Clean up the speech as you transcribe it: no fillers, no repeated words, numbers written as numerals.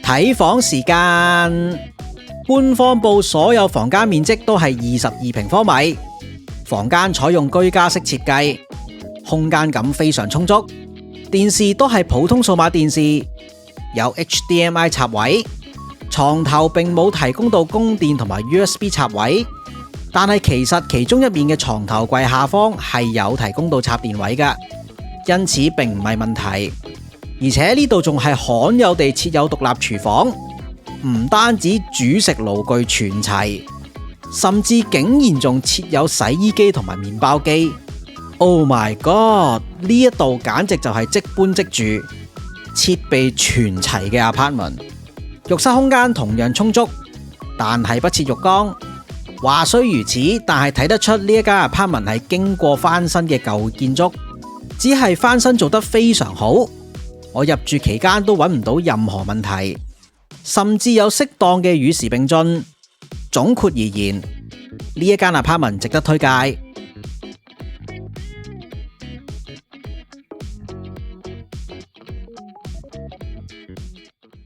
睇房時間，官方報所有房間面積都係22平方米，房間採用居家式設計，空間感非常充足。電視都係普通數碼電視，有 HDMI 插位，床頭並冇提供到供電同埋 USB 插位，但係其實其中一面嘅床頭櫃下方係有提供到插電位㗎，因此並唔係問題。而且呢度仲係罕有地設有獨立廚房，唔單止煮食爐具全齊，甚至竟然仲設有洗衣機同埋麵包機。Oh my god！ 呢一度簡直就係即搬即住，設備全齊嘅 apartment。浴室空間同樣充足，但係不設浴缸。話雖如此，但係睇得出呢一間 apartment 係經過翻新嘅舊建築，只係翻新做得非常好。我入住期間都揾唔到任何問題，甚至有適當嘅與時並進。總括而言，呢一間 apartment 值得推介。